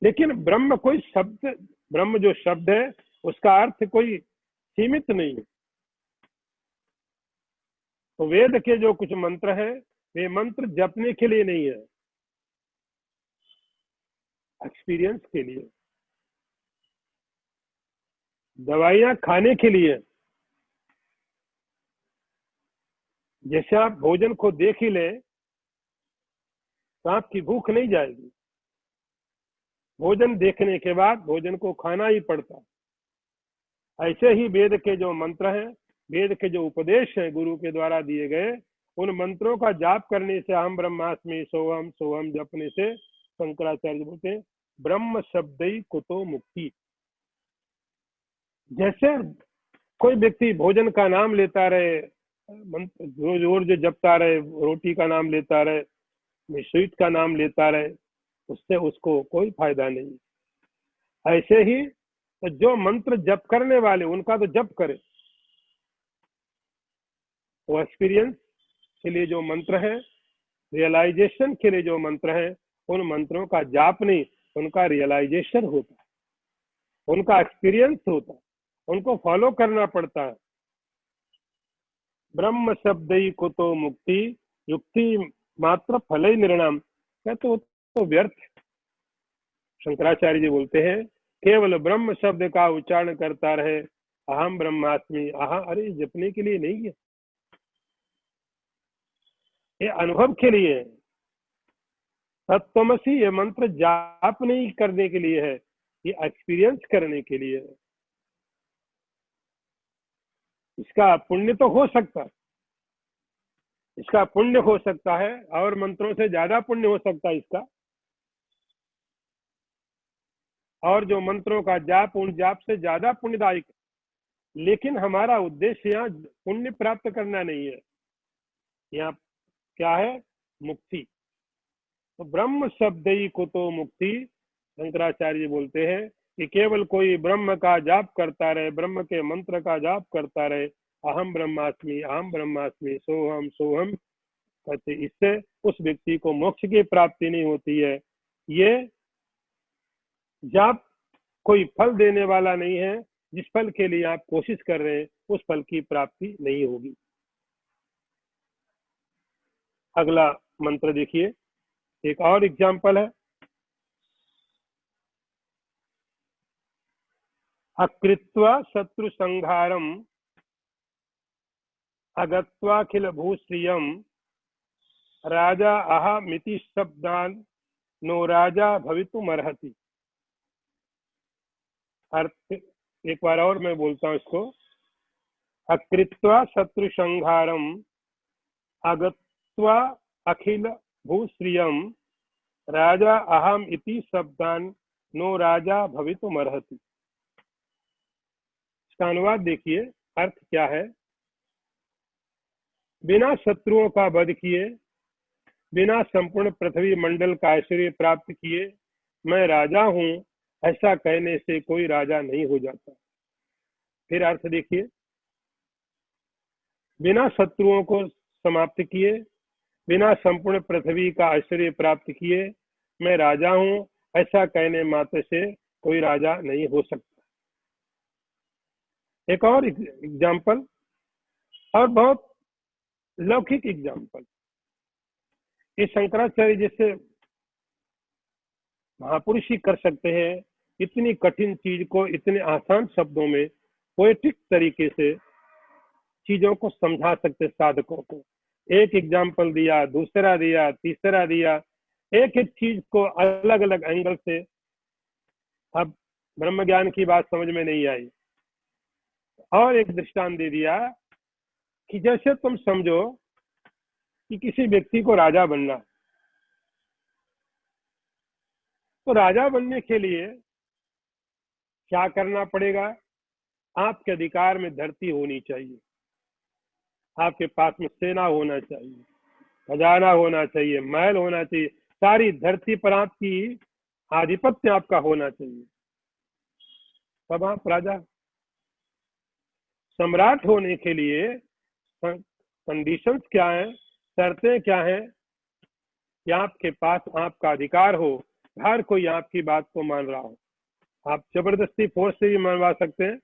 लेकिन ब्रह्म कोई शब्द, ब्रह्म जो शब्द है उसका अर्थ कोई सीमित नहीं है। तो वेद के जो कुछ मंत्र हैं वे मंत्र जपने के लिए नहीं है, एक्सपीरियंस के लिए, दवाइयां खाने के लिए। जैसे आप भोजन को देख ही ले तो आपकी भूख नहीं जाएगी, भोजन देखने के बाद भोजन को खाना ही पड़ता है। ऐसे ही वेद के जो मंत्र हैं, वेद के जो उपदेश हैं गुरु के द्वारा दिए गए, उन मंत्रों का जाप करने से, हम ब्रह्मास्मि सोहम सोहम जपने से शंकराचार्य बोलते हैं ब्रह्म शब्द कुतो मुक्ति। जैसे कोई व्यक्ति भोजन का नाम लेता रहे, मंत्र रोज रोज जपता रहे, रोटी का नाम लेता रहे, स्वीट का नाम लेता रहे, उससे उसको कोई फायदा नहीं। ऐसे ही तो जो मंत्र जप करने वाले उनका तो जप करे, वो एक्सपीरियंस के लिए जो मंत्र है, रियलाइजेशन के लिए जो मंत्र है, उन मंत्रों का जाप नहीं, उनका रियलाइजेशन होता है, उनका एक्सपीरियंस होता है, उनको फॉलो करना पड़ता है। ब्रह्म शब्द ही कुतो मुक्ति, युक्ति मात्र फल ही निर्णाम, तो व्यर्थ। शंकराचार्य जी बोलते हैं केवल ब्रह्म शब्द का उच्चारण करता रहे, अहम ब्रह्मास्मि, अरे जपने के लिए नहीं है, ये अनुभव के लिए है। तत्वमसी ये मंत्र जाप नहीं करने के लिए है, ये एक्सपीरियंस करने के लिए है। इसका पुण्य तो हो सकता है, इसका पुण्य हो सकता है, और मंत्रों से ज्यादा पुण्य हो सकता है इसका, और जो मंत्रों का जाप उन जाप से ज्यादा पुण्यदायक। लेकिन हमारा उद्देश्य यहाँ पुण्य प्राप्त करना नहीं है, यहाँ क्या है, मुक्ति। तो ब्रह्म शब्द ही कुतो मुक्ति, शंकराचार्य बोलते हैं कि केवल कोई ब्रह्म का जाप करता रहे, ब्रह्म के मंत्र का जाप करता रहे, अहम ब्रह्मास्मि सोहम सोहम कहते, इससे उस व्यक्ति को मोक्ष की प्राप्ति नहीं होती है। ये जाप कोई फल देने वाला नहीं है, जिस फल के लिए आप कोशिश कर रहे हैं उस फल की प्राप्ति नहीं होगी। अगला मंत्र देखिए, एक और एग्जाम्पल है, अकृत्वा शत्रु संहारम अगत्वाखिल भूश्रियम राजा अहमिति शब्दान नो राजा भवितुमर्हति। अर्थ एक बार और मैं बोलता हूं इसको। अकृत्वा शत्रु संहारम अगत्वा अखिल भूश्रियम राजा अहम इति शब्दान नो राजा भवितुमर्हति। इसका अनुवाद देखिए, अर्थ क्या है। बिना शत्रुओं का वध किए, बिना संपूर्ण पृथ्वी मंडल का ऐश्वर्य प्राप्त किए मैं राजा हूं, ऐसा कहने से कोई राजा नहीं हो जाता। फिर अर्थ देखिए, बिना शत्रुओं को समाप्त किए, बिना संपूर्ण पृथ्वी का ऐश्वर्य प्राप्त किए मैं राजा हूं, ऐसा कहने मात्र से कोई राजा नहीं हो सकता। एक और एग्जाम्पल, और बहुत लौकिक एग्जाम्पल। इस शंकराचार्य जैसे महापुरुष ही कर सकते हैं इतनी कठिन चीज को इतने आसान शब्दों में पोएटिक तरीके से चीजों को समझा सकते साधकों को। एक एग्जाम्पल दिया, दूसरा दिया, तीसरा दिया, एक एक चीज को अलग अलग एंगल से। अब ब्रह्म ज्ञान की बात समझ में नहीं आई, और एक दृष्टांत दे दिया कि जैसे तुम समझो कि किसी व्यक्ति को राजा बनना, तो राजा बनने के लिए क्या करना पड़ेगा। आपके अधिकार में धरती होनी चाहिए, आपके पास में सेना होना चाहिए, खजाना होना चाहिए, महल होना चाहिए, सारी धरती पर आपकी आधिपत्य आपका होना चाहिए, तब आप राजा। सम्राट होने के लिए कंडीशंस क्या है, शर्तें क्या है कि आपके पास आपका अधिकार हो, हर कोई आपकी बात को मान रहा हो। आप जबरदस्ती फोर्स से भी मनवा सकते हैं।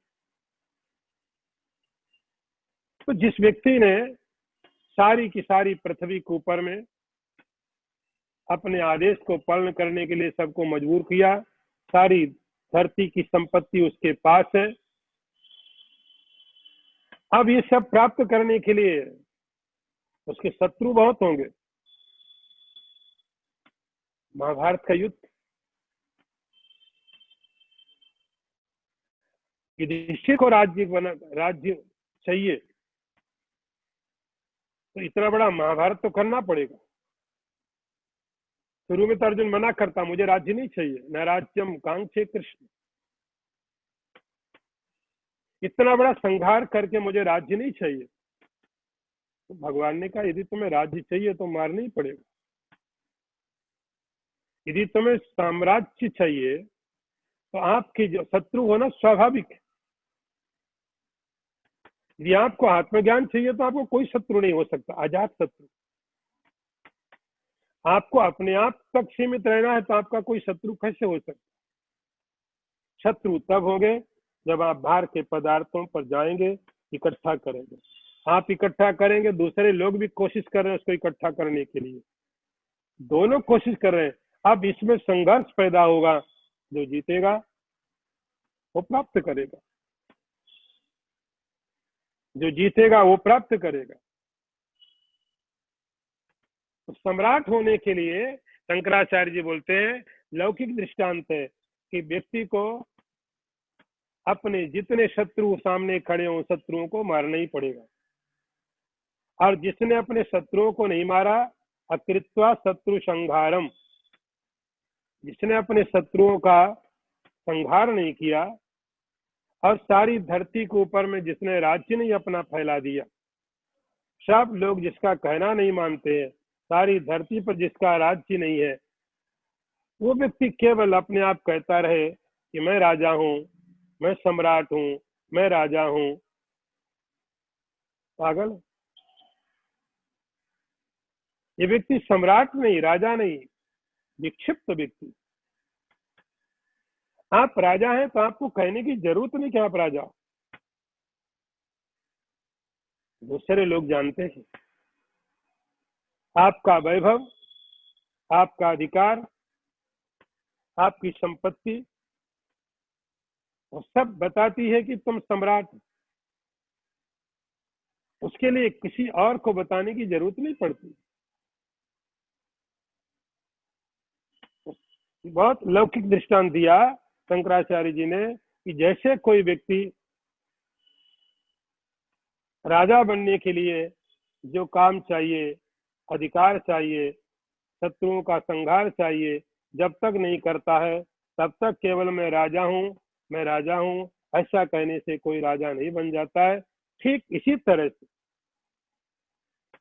तो जिस व्यक्ति ने सारी की सारी पृथ्वी के ऊपर में अपने आदेश को पालन करने के लिए सबको मजबूर किया, सारी धरती की संपत्ति उसके पास है, अब ये सब प्राप्त करने के लिए उसके शत्रु बहुत होंगे। महाभारत का युद्ध, युधिष्ठिर को राज्य चाहिए, तो इतना बड़ा महाभारत तो करना पड़ेगा। शुरू में तो अर्जुन मना करता, मुझे राज्य नहीं चाहिए, न राज्यम कांक्षे कृष्ण, इतना बड़ा संहार करके मुझे राज्य नहीं चाहिए। तो भगवान ने कहा यदि तुम्हें राज्य चाहिए तो मारना ही पड़ेगा, यदि तुम्हें साम्राज्य चाहिए तो आपके जो शत्रु होना स्वाभाविक है। यदि आपको आत्मज्ञान चाहिए तो आपको कोई शत्रु नहीं हो सकता, आजाद शत्रु। आपको अपने आप तक सीमित रहना है तो आपका कोई शत्रु कैसे हो सकता। शत्रु तब होंगे जब आप बाहर के पदार्थों पर जाएंगे, इकट्ठा करेंगे, आप इकट्ठा करेंगे, दूसरे लोग भी कोशिश कर रहे हैं उसको इकट्ठा करने के लिए, दोनों कोशिश कर रहे हैं। अब इसमें संघर्ष पैदा होगा, जो जीतेगा वो प्राप्त करेगा, जो जीतेगा वो प्राप्त करेगा। तो सम्राट होने के लिए शंकराचार्य जी बोलते हैं लौकिक दृष्टांत है कि व्यक्ति को अपने जितने शत्रु सामने खड़े हों शत्रुओं को मारना ही पड़ेगा, और जिसने अपने शत्रुओं को नहीं मारा, अकृत्वा शत्रु संहारम, जिसने अपने शत्रुओं का संहार नहीं किया और सारी धरती के ऊपर में जिसने राज्य नहीं अपना फैला दिया, सब लोग जिसका कहना नहीं मानते हैं, सारी धरती पर जिसका राज्य नहीं है, वो व्यक्ति केवल अपने आप कहता रहे कि मैं राजा हूं, मैं सम्राट हूं, मैं राजा हूं, पागल। ये व्यक्ति सम्राट नहीं, राजा नहीं, विक्षिप्त व्यक्ति। आप राजा हैं तो आपको कहने की जरूरत नहीं कि आप राजा हो, दूसरे लोग जानते हैं। आपका वैभव, आपका अधिकार, आपकी संपत्ति, वो सब बताती है कि तुम सम्राट। उसके लिए किसी और को बताने की जरूरत नहीं पड़ती। तो बहुत लौकिक दृष्टांत दिया शंकराचार्य जी ने कि जैसे कोई व्यक्ति राजा बनने के लिए जो काम चाहिए, अधिकार चाहिए, शत्रुओं का संहार चाहिए, जब तक नहीं करता है तब तक केवल मैं राजा हूँ, मैं राजा हूँ ऐसा कहने से कोई राजा नहीं बन जाता है। ठीक इसी तरह से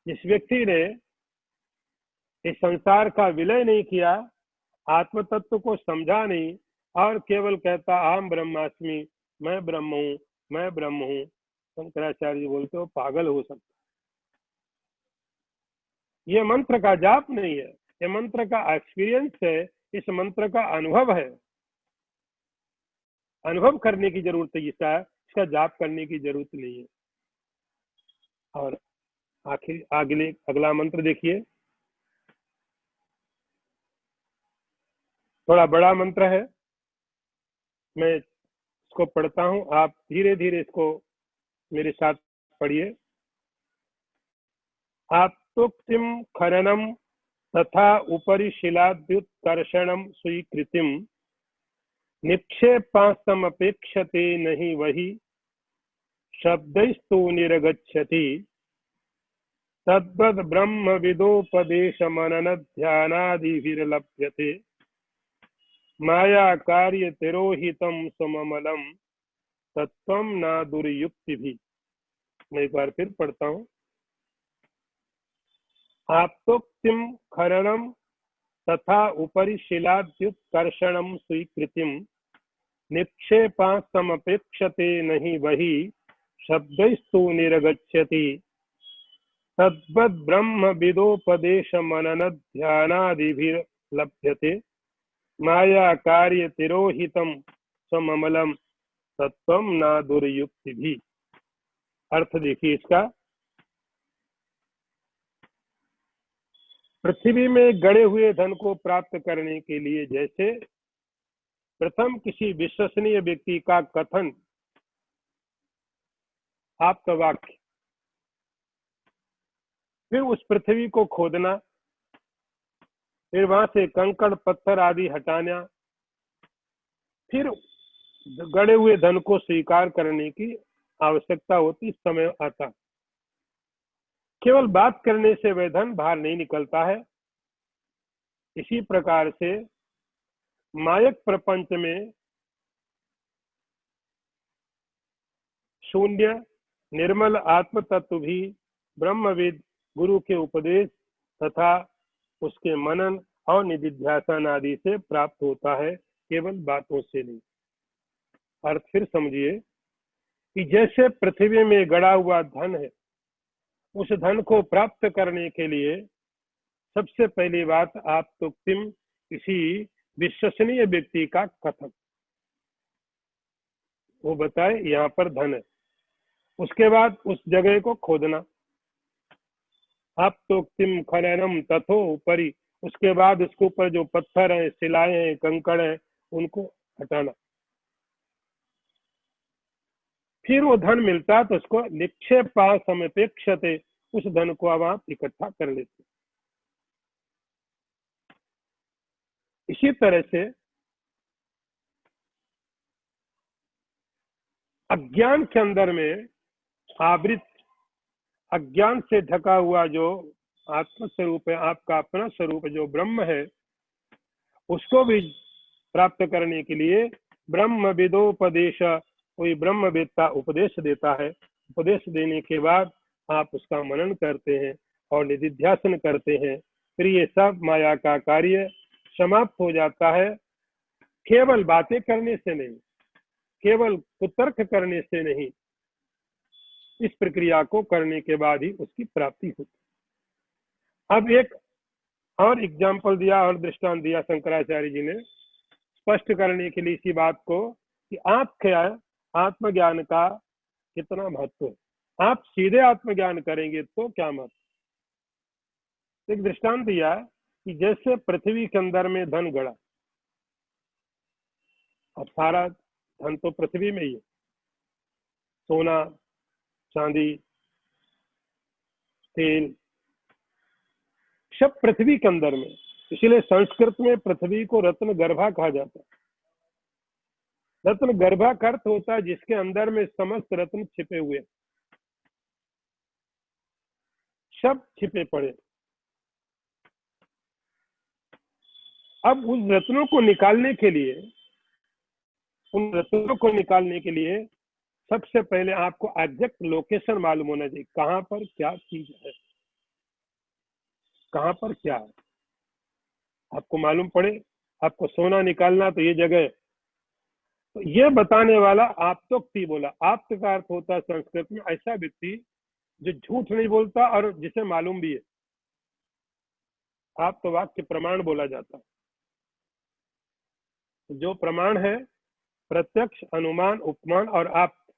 जिस व्यक्ति ने इस संसार का विलय नहीं किया, आत्म तत्व को समझा नहीं और केवल कहता अहम ब्रह्मास्मि, मैं ब्रह्म हूँ, मैं ब्रह्म हूँ, शंकराचार्य जी बोलते हो पागल हो सकता। ये मंत्र का जाप नहीं है, ये मंत्र का एक्सपीरियंस है, इस मंत्र का अनुभव है। अनुभव करने की जरूरत है, इसका जाप करने की जरूरत नहीं है। और आखिर अगला मंत्र देखिए, थोड़ा बड़ा मंत्र है, मैं इसको पढ़ता हूं, आप धीरे धीरे इसको मेरे साथ पढ़िए। आप्तोक्तिम खननम तथा उपरि शिलाद्युत्कर्षणम स्वीकृतिम निक्षेपास्तमपेक्षते नहीं वही शब्दैस्तु निरगच्छति तद्वद् ब्रह्म विदोपदेश मनन ध्यानादिभिर्लभ्यते माया कार्य तिरोहितम सममलम तत्वम न दुर्युक्ति भी। मैं एक बार फिर पढ़ता हूँ। आप्तोक्तिम खननम तथा उपरि शिलाद्युत्कर्षणम स्वीकृतिम निक्षेपास्तमपेक्षते नहीं वही शब्दैस्तु निरगच्छति तद्वद् ब्रह्म विदोपदेश मनन ध्यानादिभिर्लभ्यते माया कार्य तिरोहितम सममलम तत्वम न दुर्युक्ति भी। अर्थ देखिए इसका। पृथ्वी में गड़े हुए धन को प्राप्त करने के लिए जैसे प्रथम किसी विश्वसनीय व्यक्ति का कथन, आपका वाक्य, फिर उस पृथ्वी को खोदना, फिर वहां से कंकड़ पत्थर आदि हटाना, फिर गड़े हुए धन को स्वीकार करने की आवश्यकता होती, समय आता। केवल बात करने से वह धन बाहर नहीं निकलता है। इसी प्रकार से मायक प्रपंच में शून्य निर्मल आत्म तत्व भी ब्रह्मविद गुरु के उपदेश तथा उसके मनन और निधिध्यासन आदि से प्राप्त होता है, केवल बातों से नहीं। अर्थ फिर समझिए कि जैसे पृथ्वी में गड़ा हुआ धन है, उस धन को प्राप्त करने के लिए सबसे पहली बात आप तो किसी विश्वसनीय व्यक्ति का कथन, वो बताए यहाँ पर धन है। उसके बाद उस जगह को खोदना, आप तो खननम तथो ऊपरी, उसके बाद उसके ऊपर जो पत्थर हैं, शिलाएं हैं, कंकड़ हैं, उनको हटाना। फिर वो धन मिलता तो उसको निक्षेपा समपेक्षते, उस धन को अब आप इकट्ठा कर लेते। इसी तरह से अज्ञान के अंदर में आवृत, अज्ञान से ढका हुआ जो आत्म स्वरूप है, आपका अपना स्वरूप जो ब्रह्म है, उसको भी प्राप्त करने के लिए ब्रह्म विदोपदेश, कोई ब्रह्मवेत्ता उपदेश देता है। उपदेश देने के बाद आप उसका मनन करते हैं और निधिध्यासन करते हैं, फिर ये सब माया का कार्य समाप्त हो जाता है। केवल बातें करने से नहीं, केवल कुतर्क करने से नहीं, इस प्रक्रिया को करने के बाद ही उसकी प्राप्ति होती। अब एक और एग्जाम्पल दिया और दृष्टांत दिया शंकराचार्य जी ने, स्पष्ट करने के लिए इसी बात को कि आपके आत्मज्ञान का कितना महत्व है। आप सीधे आत्मज्ञान करेंगे तो क्या महत्व। एक दृष्टांत दिया कि जैसे पृथ्वी के अंदर में धन गड़ा, अब सारा धन तो पृथ्वी में ही है, सोना, चांदी, तेल, सब पृथ्वी के अंदर में। इसलिए संस्कृत में पृथ्वी को रत्न गर्भा कहा जाता है। रत्न गर्भा का अर्थ होता है जिसके अंदर में समस्त रत्न छिपे हुए, सब छिपे पड़े। अब उन रत्नों को निकालने के लिए, सबसे पहले आपको एग्जैक्ट लोकेशन मालूम होना चाहिए, कहां पर क्या चीज है, कहां पर क्या है आपको मालूम पड़े। आपको सोना निकालना तो ये जगह है, तो ये बताने वाला आप्तोक्ति बोला। आप्त का अर्थ होता है संस्कृत में ऐसा व्यक्ति जो झूठ नहीं बोलता और जिसे मालूम भी है। आप्त वाक्य प्रमाण बोला जाता है। जो प्रमाण है प्रत्यक्ष, अनुमान, उपमान और आप्त।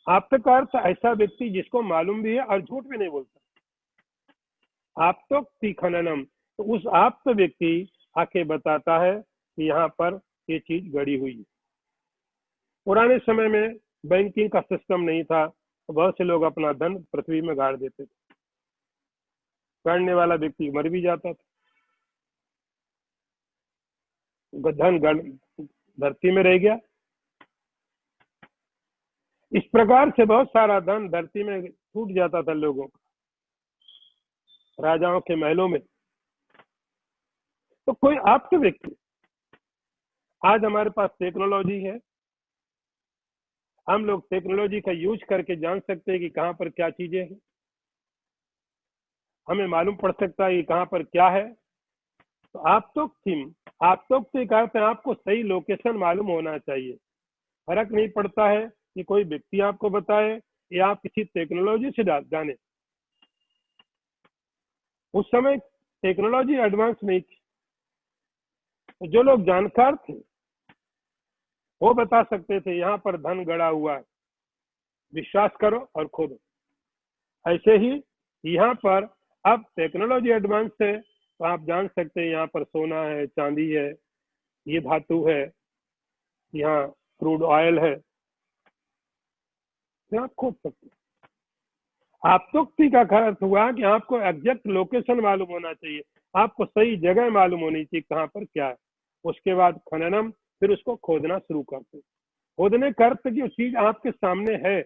आप्त का अर्थ ऐसा व्यक्ति जिसको मालूम भी है और झूठ भी नहीं बोलता। आप्तोक्ति खननम, तो उस आप्त व्यक्ति आके बताता है कि यहाँ पर ये चीज गड़ी हुई है। पुराने समय में बैंकिंग का सिस्टम नहीं था, तो बहुत से लोग अपना धन पृथ्वी में गाड़ देते थे, गाड़ने वाला व्यक्ति मर भी जाता था, धन धरती में रह गया। इस प्रकार से बहुत सारा धन धरती में टूट जाता था लोगों का, राजाओं के महलों में। तो कोई आप्त व्यक्ति, आज हमारे पास टेक्नोलॉजी है, हम लोग टेक्नोलॉजी का यूज करके जान सकते हैं कि कहां पर क्या चीजें हैं, हमें मालूम पड़ सकता है कि कहां पर क्या है। तो आप्तोक्ति का अर्थ है आपको सही लोकेशन मालूम होना चाहिए। फर्क नहीं पड़ता है कि कोई व्यक्ति आपको बताए या आप किसी टेक्नोलॉजी से जाने। उस समय टेक्नोलॉजी एडवांस नहीं थी, तो जो लोग जानकार थे वो बता सकते थे यहाँ पर धन गड़ा हुआ है, विश्वास करो और खोदो। ऐसे ही यहाँ पर अब टेक्नोलॉजी एडवांस है, तो आप जान सकते हैं यहाँ पर सोना है, चांदी है, ये धातु है, यहाँ क्रूड ऑयल है, तो आप खोद सकते हैं। आप्तोक्ति का अर्थ हुआ कि आपको एग्जैक्ट लोकेशन मालूम होना चाहिए, आपको सही जगह मालूम होनी चाहिए कहाँ पर क्या है। उसके बाद खननम, फिर उसको खोदना शुरू करते। खोदने का अर्थ की चीज आपके सामने है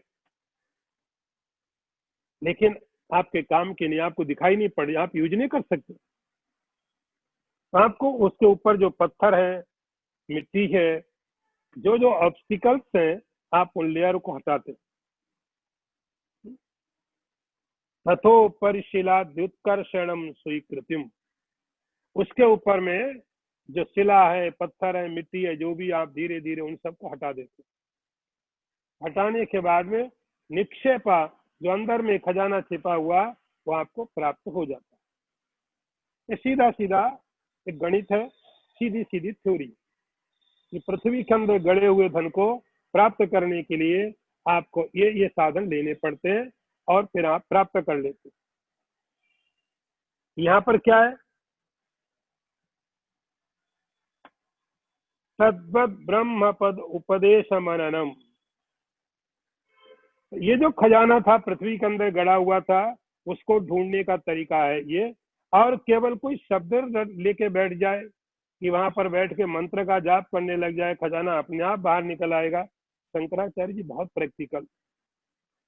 लेकिन आपके काम के लिए आपको दिखाई नहीं पड़ी, आप यूज नहीं कर सकते। आपको उसके ऊपर जो पत्थर है, मिट्टी है, जो जो ऑब्स्टिकल्स हैं, आप उन लेयर को हटाते। तथोपरिशिला द्युत्कर्षणम स्वीकृतिम, उसके ऊपर में जो शिला है, पत्थर है, मिट्टी है, जो भी आप धीरे धीरे उन सबको हटा देते। हटाने के बाद में निक्षेपा, जो अंदर में खजाना छिपा हुआ, वो आपको प्राप्त हो जाता है। ये सीधा सीधा एक गणित है, सीधी सीधी थ्योरी। कि पृथ्वी के अंदर गड़े हुए धन को प्राप्त करने के लिए आपको ये साधन लेने पड़ते हैं और फिर आप प्राप्त कर लेते हैं। यहाँ पर क्या है, तद्वद ब्रह्म पद उपदेश मननम। ये जो खजाना था पृथ्वी के अंदर गड़ा हुआ था, उसको ढूंढने का तरीका है ये। और केवल कोई शब्द लेके बैठ जाए कि वहां पर बैठ के मंत्र का जाप करने लग जाए, खजाना अपने आप बाहर निकल आएगा। शंकराचार्य जी बहुत प्रैक्टिकल,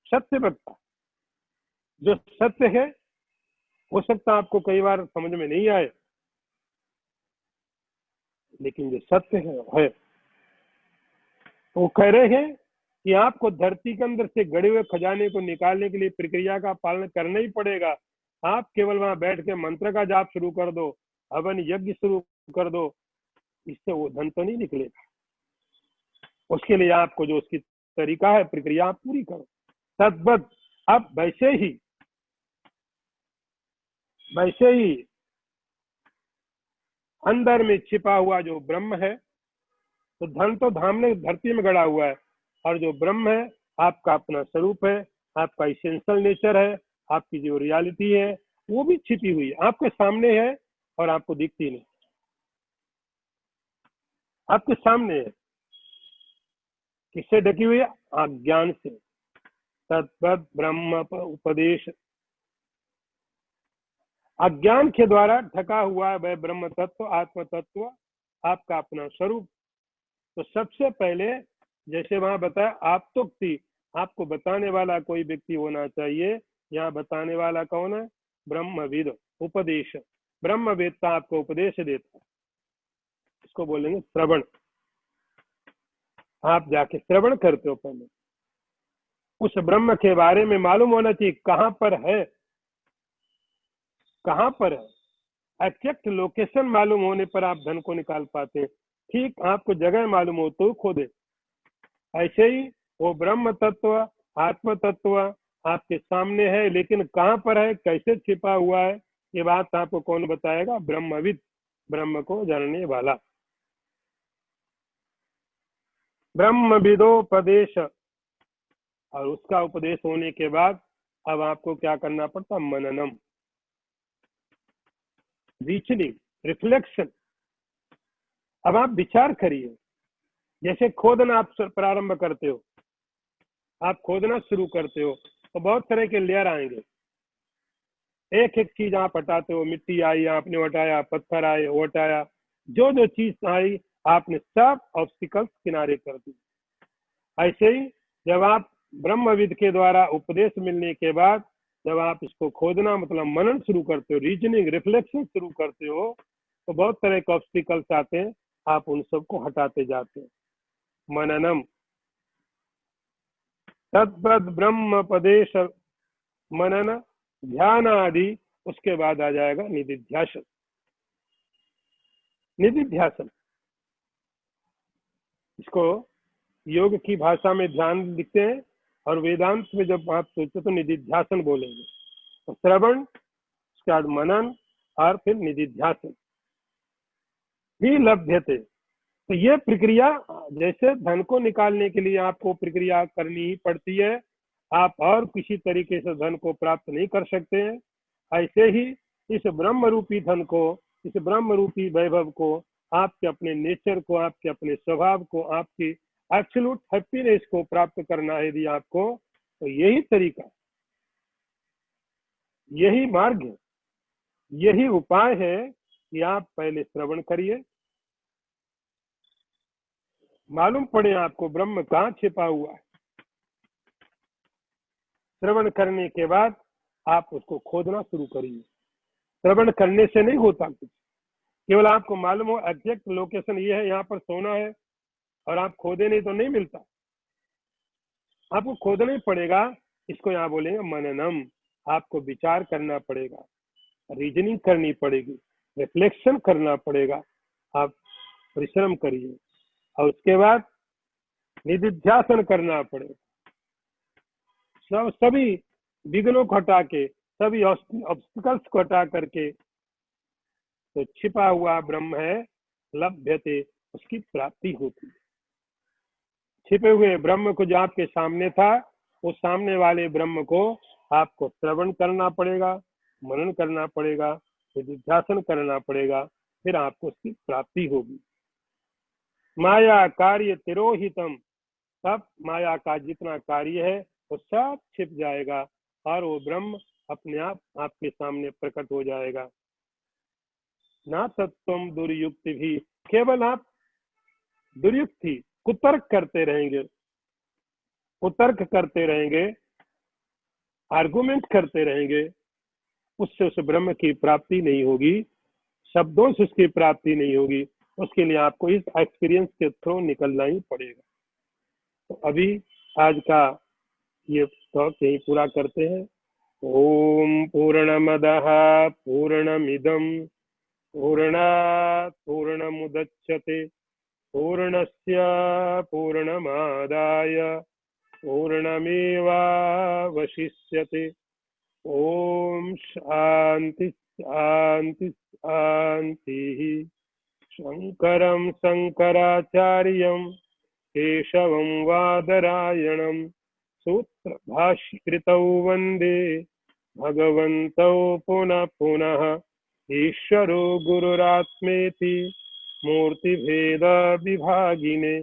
सत्य वक्ता। जो सत्य है, हो सकता आपको कई बार समझ में नहीं आए, लेकिन जो सत्य है वो कह रहे हैं कि आपको धरती के अंदर से गड़े हुए खजाने को निकालने के लिए प्रक्रिया का पालन करना ही पड़ेगा। आप केवल वहां बैठ के मंत्र का जाप शुरू कर दो, हवन यज्ञ शुरू कर दो, इससे वो धन तो नहीं निकलेगा। उसके लिए आपको जो उसकी तरीका है, प्रक्रिया आप पूरी करो। तद्वत, अब वैसे ही अंदर में छिपा हुआ जो ब्रह्म है, तो धन तो धामने धरती में गड़ा हुआ है, और जो ब्रह्म है आपका अपना स्वरूप है, आपका इसेंशियल नेचर है, आपकी जो रियलिटी है वो भी छिपी हुई है, आपके सामने है और आपको दिखती नहीं, आपके सामने है। किससे ढकी हुई है? अज्ञान से। तद्वद ब्रह्म उपदेश, अज्ञान के द्वारा ढका हुआ है वह ब्रह्म तत्व, आत्म तत्व, आपका अपना स्वरूप। तो सबसे पहले जैसे वहां बताया आपतोक्ति, आपको बताने वाला कोई व्यक्ति होना चाहिए। यहाँ बताने वाला कौन है? ब्रह्मविद। उपदेश, ब्रह्मवेत्ता आपको उपदेश देता है, इसको बोलेंगे श्रवण। आप जाके श्रवण करते हो, पहले उस ब्रह्म के बारे में मालूम होना चाहिए कहाँ पर है, कहाँ पर है। एग्जैक्ट लोकेशन मालूम होने पर आप धन को निकाल पाते हैं। ठीक आपको जगह मालूम हो तो खोदे। ऐसे ही वो ब्रह्म तत्व, आत्म तत्व आपके सामने है, लेकिन कहाँ पर है, कैसे छिपा हुआ है, ये बात आपको कौन बताएगा? ब्रह्मविद, ब्रह्म को जानने वाला। ब्रह्मविदोपदेश, और उसका उपदेश होने के बाद अब आपको क्या करना पड़ता? मननम, रीजनिंग, रिफ्लेक्शन। अब आप विचार करिए। जैसे खोदना आप प्रारंभ करते हो, आप खोदना शुरू करते हो तो बहुत तरह के लेयर आएंगे। एक एक चीज आप हटाते हो, मिट्टी आई आपने हटाया, पत्थर आए वो हटाया, जो जो चीज आई आपने सब ऑब्स्टिकल्स किनारे कर दी। ऐसे ही जब आप ब्रह्मविद के द्वारा उपदेश मिलने के बाद जब आप इसको खोदना मतलब मनन शुरू करते हो, रीजनिंग, रिफ्लेक्शन शुरू करते हो, तो बहुत तरह के ऑब्स्टिकल्स आते हैं, आप उन सबको हटाते जाते हैं। मननम तद्वद ब्रह्मपदेश, मनन, ध्यान आदि। उसके बाद आ जाएगा निधिध्यासन। निधिध्यासन, इसको योग की भाषा में ध्यान लिखते हैं, और वेदांत में जब आप सोचते तो निधिध्यासन बोलेंगे। तो श्रवण, उसके बाद मनन, और फिर निधिध्यासन ही लभ्यते। तो ये प्रक्रिया, जैसे धन को निकालने के लिए आपको प्रक्रिया करनी ही पड़ती है, आप और किसी तरीके से धन को प्राप्त नहीं कर सकते हैं, ऐसे ही इस ब्रह्म रूपी धन को, इस ब्रह्म रूपी वैभव को, आपके अपने नेचर को, आपके अपने स्वभाव को, आपकी एब्सोल्यूट हैप्पीनेस को प्राप्त करना है यदि आपको, तो यही तरीका, यही मार्ग है, यही उपाय है कि आप पहले श्रवण करिए, मालूम पड़े आपको ब्रह्म कहाँ छिपा हुआ है। श्रवण करने के बाद आप उसको खोदना शुरू करिए। श्रवण करने से नहीं होता कुछ, केवल आपको मालूम हो एग्जैक्ट लोकेशन ये है, यहाँ पर सोना है, और आप खोदे नहीं तो नहीं मिलता, आपको खोदना ही पड़ेगा। इसको यहाँ बोलेंगे मननम। आपको विचार करना पड़ेगा, रीजनिंग करनी पड़ेगी, रिफ्लेक्शन करना पड़ेगा। आप परिश्रम करिए, और उसके बाद निधिध्यासन करना पड़ेगा। सभी विघ्नों को हटा के, सभी ऑब्स्टिकल्स को हटा करके, तो छिपा हुआ ब्रह्म है, लभ्यते, उसकी प्राप्ति होती है। छिपे हुए ब्रह्म को जो आपके सामने था, उस सामने वाले ब्रह्म को आपको श्रवण करना पड़ेगा, मनन करना पड़ेगा, निधिध्यासन करना पड़ेगा, फिर आपको उसकी प्राप्ति होगी। माया कार्य तिरोहितम, सब माया का जितना कार्य है वो सब छिप जाएगा, और वो ब्रह्म अपने आप आपके सामने प्रकट हो जाएगा। ना तत्वम दुर्युक्ति भी, केवल आप दुर्युक्ति, कुतर्क करते रहेंगे, कुतर्क करते रहेंगे, आर्गुमेंट करते रहेंगे, उससे उस ब्रह्म की प्राप्ति नहीं होगी, शब्दों से उसकी प्राप्ति नहीं होगी। उसके लिए आपको इस एक्सपीरियंस के थ्रू निकलना ही पड़ेगा। तो अभी आज का ये टॉक यही पूरा करते हैं। ओम पूर्णमदः पूर्णमिदं पूर्णात् पूर्णमुदच्यते पूर्णस्य पूर्णमादाय पूर्णमेवावशिष्यते। ओम शांति शांति शांति। शंकरं शंकराचार्यं केशवं वादरायणं सूत्रभाष्यकृतौ वन्दे भगवन्तौ पुनः पुनः। ईश्वरो गुरुरात्मेति मूर्तिभेद विभागिने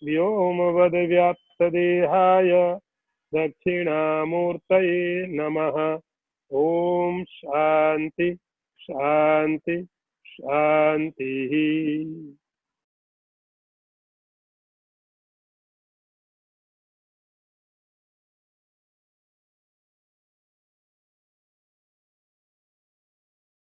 व्योमवद्व्याप्तदेहाय दक्षिणामूर्तये नमः। ओम शांति शांति शांति।